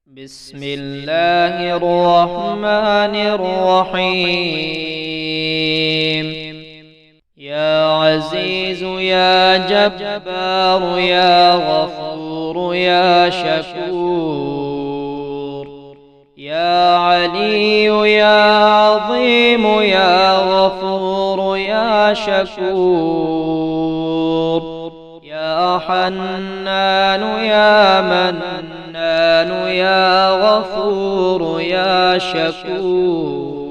بسم الله الرحمن الرحيم. يا عزيز يا جبار يا غفور يا شكور، يا علي يا عظيم يا غفور يا شكور، يا حنان يا منان يا غفور يا شكور،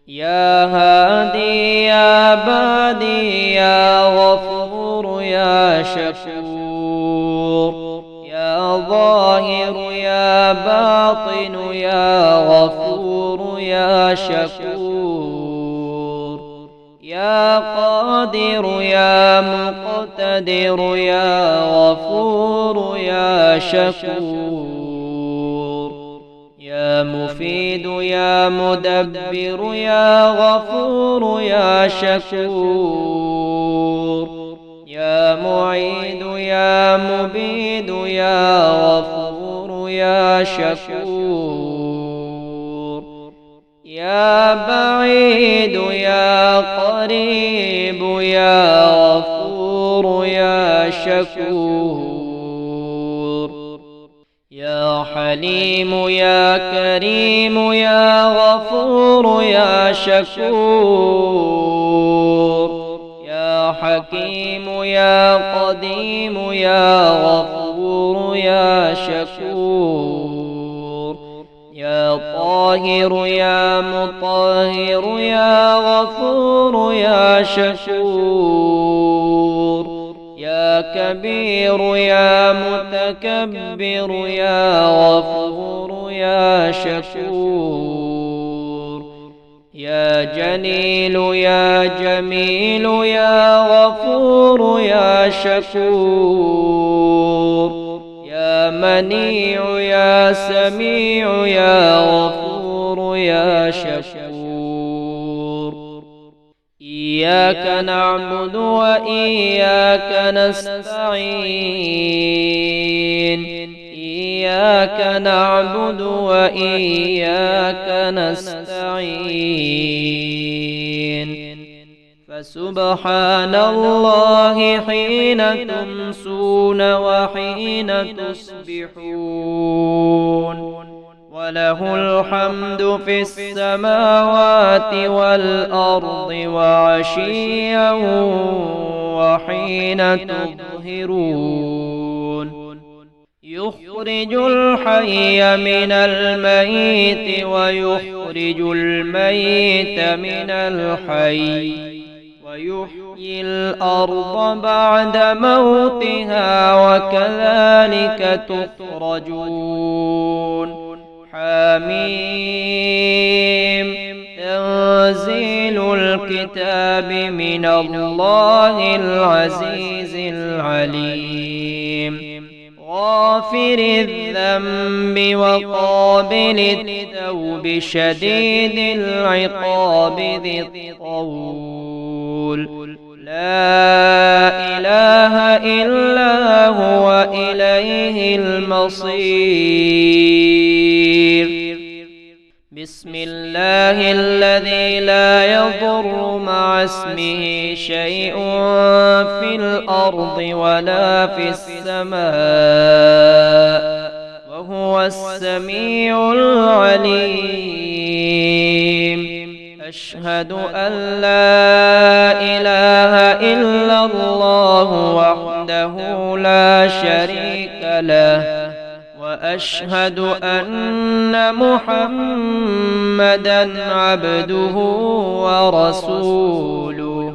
يا هادي يا بادي يا غفور يا شكور، يا ظاهر يا باطن يا غفور يا شكور، يا قادر يا مقتدر يا غفور يا شكور، يا مفيد يا مدبر يا غفور يا شكور، يا معيد يا مبيد يا غفور يا شكور، يا بعيد يا قريب يا غفور يا شكور، يا حليم يا كريم يا غفور يا شكور، يا حكيم يا قديم يا غفور يا شكور، يا طاهر يا مطهر يا غفور يا شكور، يا كبير يا متكبر يا غفور يا شكور، يا جليل يا جميل يا غفور يا شكور، يا منيع يا سميع يا غفور يا شكور، إياك نعبد وإياك نستعين، إياك نعبد وإياك نستعين، فسبحان الله حين تمسون وحين تصبحون، وله الحمد في السماوات والأرض وعشيا وحين تظهرون، يخرج الحي من الميت ويخرج الميت من الحي، ويحيي الأرض بعد موتها وكذلك تخرجون. حميم. تنزيل الكتاب من الله العزيز العليم، غافر الذنب وقابل التوب شديد العقاب ذي الطول، لا إله إلا هو إليه المصير. بسم الله الذي لا يضر مع اسمه شيء في الأرض ولا في السماء وهو السميع العليم. أشهد أن لا إله إلا الله وحده لا شريك له، وأشهد أن محمدًا عبده ورسوله.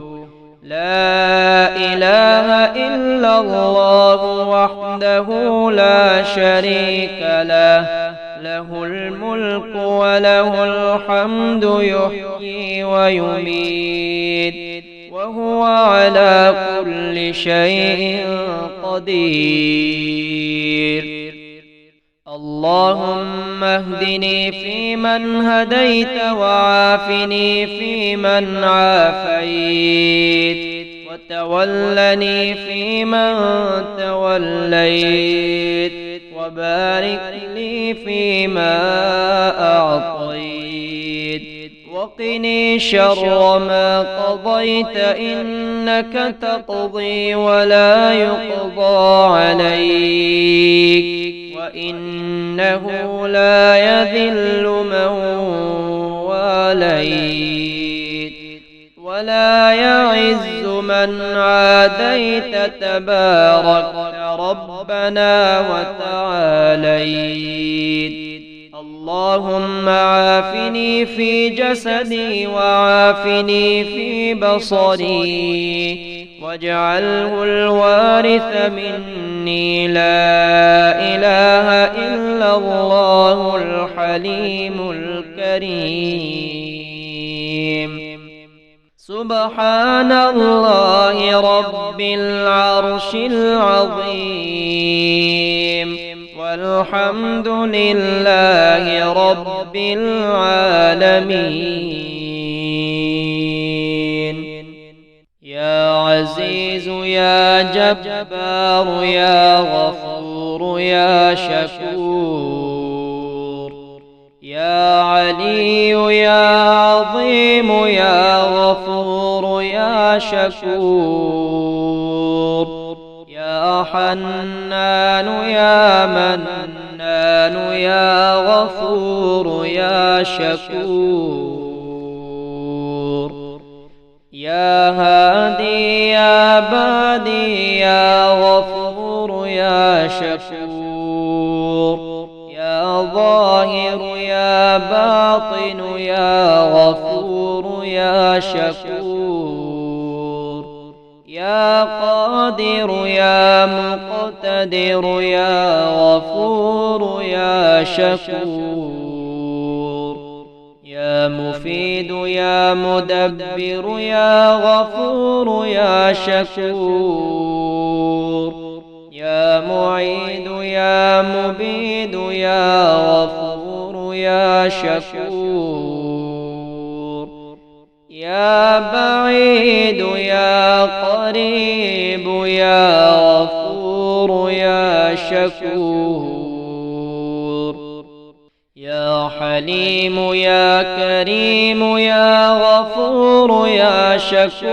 لا إله إلا الله وحده لا شريك له، له الملك وله الحمد يحيي ويميت وهو على كل شيء قدير. اللهم اهدني فيمن هديت وعافني فيمن عافيت وتولني فيمن توليت وبارك لي فيما أعطيت وقني شر ما قضيت إنك تقضي ولا يقضى عليك وإنه لا يذل من واليت ولا يعز من عاديت تباركت ربنا وتعاليت اللهم عافني في جسدي وعافني في بصري واجعله الوارث مني لا إله إلا الله الحليم الكريم سبحان الله رب العرش العظيم والحمد لله رب العالمين يا عزيز يا جبار يا غفور يا شكور يا علي يا عظيم يا غفور يا شكور يا حنان يا منان يا غفور يا شكور يا هادي يا بادي يا غفور يا شكور يا ظاهر يا باطن يا غفور يا شكور يا قادر يا مقتدر يا غفور يا شكور يا مفيد يا مدبر يا غفور يا شكور يا معيد يا مبيد يا غفور يا شكور يا بعيد يا قريب يا غفور يا شكور يا حليم يا كريم يا غفور يا شكور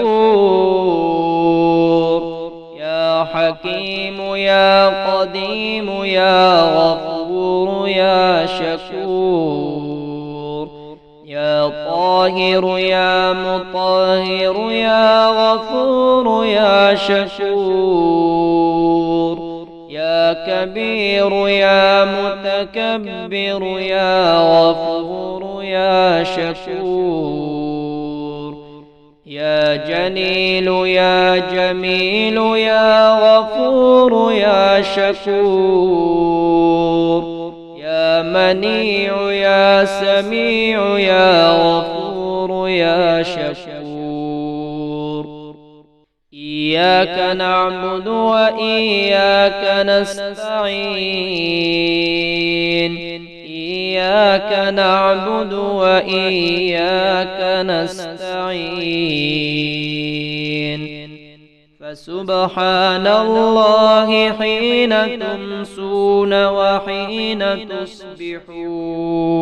يا حكيم يا قديم يا غفور يا شكور يا طاهر يا مطهر يا غفور يا شكور يا كبير يا متكبر يا غفور يا شكور يا جليل يا جميل يا غفور يا شكور يا منيع يا سميع يا غفور يا شكور إياك نعبد وإياك نستعين إياك نعبد وإياك نستعين فسبحان الله حين تمسون وحين تصبحون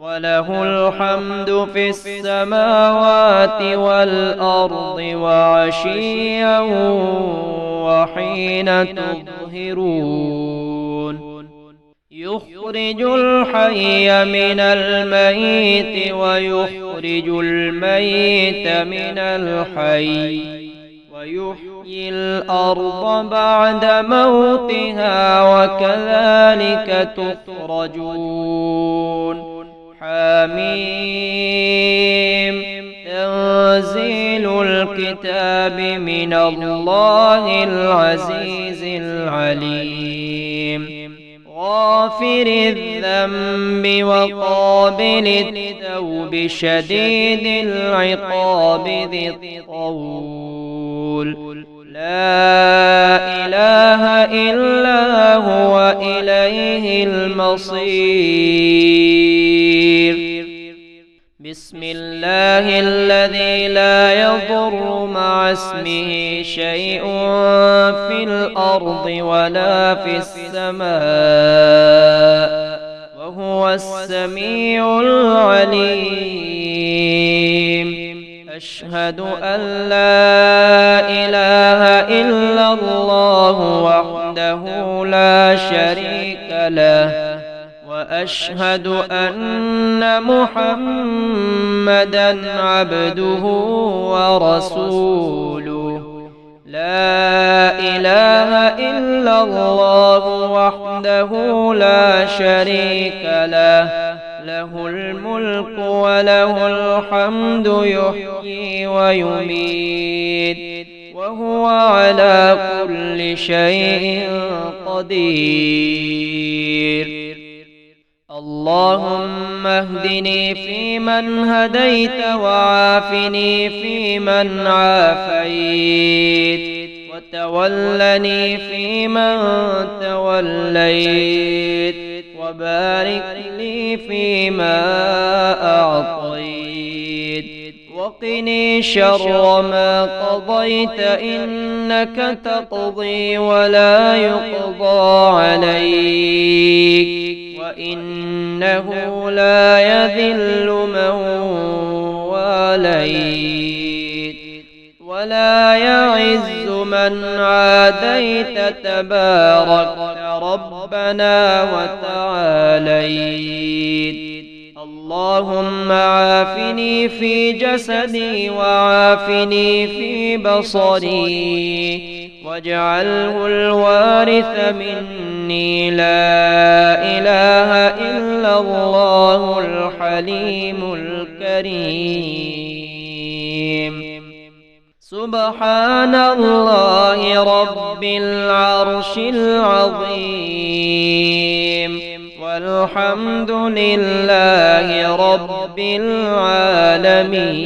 وله الحمد في السماوات والأرض وعشيا وحين تظهرون يخرج الحي من الميت ويخرج الميت من الحي ويحيي الأرض بعد موتها وكذلك تخرجون حميم تنزيل الكتاب من الله العزيز العليم غافر الذنب وقابل التوب شديد العقاب ذي الطول لا إله إلا هو إليه المصير بسم الله الذي لا يضر مع اسمه شيء في في الأرض ولا في السماء وهو السميع العليم. أشهد أن لا إله إلا الله وحده لا شريك له، وأشهد أن محمدًا عبده ورسوله. لا إله إلا الله وحده لا شريك له، له الملك وله الحمد يحيي ويميت وهو على كل شيء قدير. اللهم اهدني فيمن هديت وعافني فيمن عافيت وتولني فيمن توليت وبارك لي فيما أعطيت وقني شر ما قضيت، إنك تقضي ولا يقضى عليك، وإنه لا يذل من واليت ولا يعز من عاديت، تباركت ربنا وتعاليت. اللهم عافني في جسدي وعافني في بصري واجعله الوارث مني. لا إله إلا الله الحليم الكريم. سبحان الله رب العرش العظيم، والحمد لله رب العالمين.